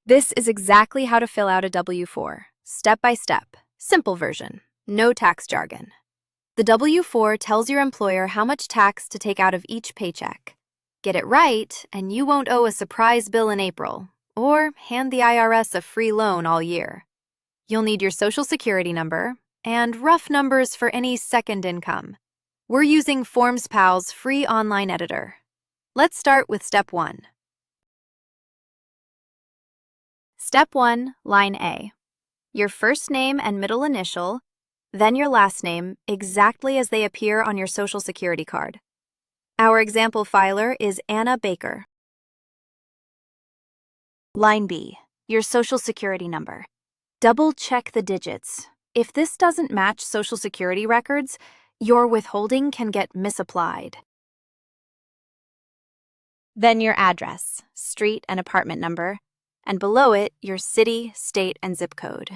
This is exactly how to fill out a W-4, step by step, simple version, no tax jargon. The W-4 tells your employer how much tax to take out of each paycheck. Get it right, and you won't owe a surprise bill in April, or hand the IRS a free loan all year. You'll need your Social Security number and rough numbers for any second income. We're using FormsPal's free online editor. Let's start with Step 1. Step 1, Line A. Your first name and middle initial, then your last name, exactly as they appear on your Social Security card. Our example filer is Anna Baker. Line B, your Social Security number. Double-check the digits. If this doesn't match Social Security records, your withholding can get misapplied. Then your address, street and apartment number, and below it, your city, state, and zip code.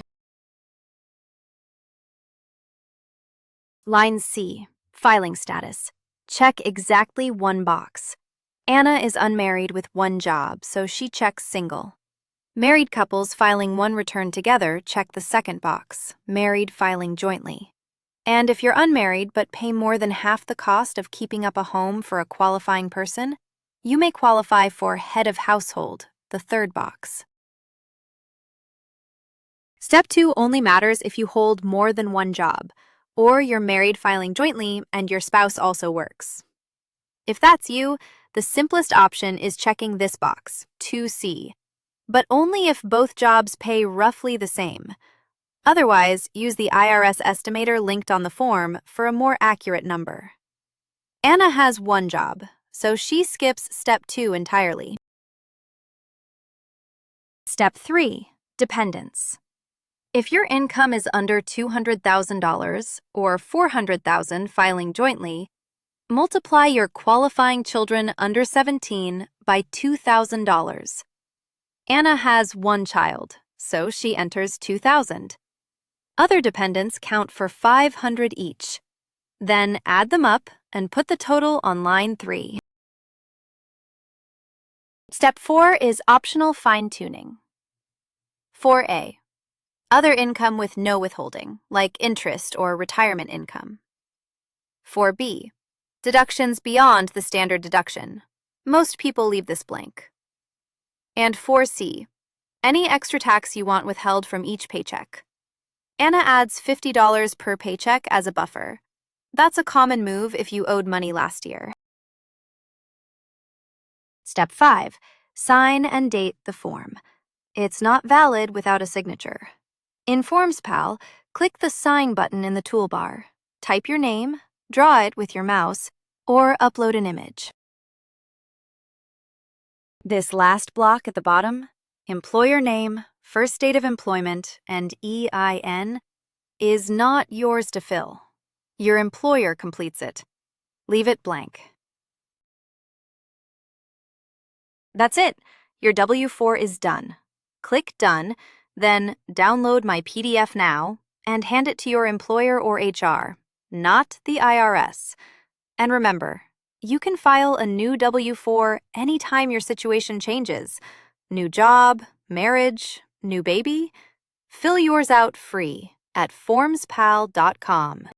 Line C, filing status. Check exactly one box. Anna is unmarried with one job, so she checks single. Married couples filing one return together check the second box, married filing jointly. And if you're unmarried but pay more than half the cost of keeping up a home for a qualifying person, you may qualify for head of household, the third box. Step 2 only matters if you hold more than one job, or you're married filing jointly and your spouse also works. If that's you, the simplest option is checking this box, 2C, but only if both jobs pay roughly the same. Otherwise, use the IRS estimator linked on the form for a more accurate number. Anna has one job, so she skips Step 2 entirely. Step 3, Dependents. If your income is under $200,000 or $400,000 filing jointly, multiply your qualifying children under 17 by $2,000. Anna has one child, so she enters $2,000. Other dependents count for $500 each. Then add them up and put the total on line 3. Step 4 is optional fine-tuning. 4A. Other income with no withholding, like interest or retirement income. 4B. Deductions beyond the standard deduction. Most people leave this blank. And 4C. Any extra tax you want withheld from each paycheck. Anna adds $50 per paycheck as a buffer. That's a common move if you owed money last year. Step 5. Sign and date the form. It's not valid without a signature. In FormsPal, click the Sign button in the toolbar. Type your name, draw it with your mouse, or upload an image. This last block at the bottom, employer name, first date of employment, and EIN, is not yours to fill. Your employer completes it. Leave it blank. That's it. Your W-4 is done. Click Done, then download my PDF now and hand it to your employer or HR, not the IRS. And remember, you can file a new W-4 anytime your situation changes. New job, marriage, new baby? Fill yours out free at formspal.com.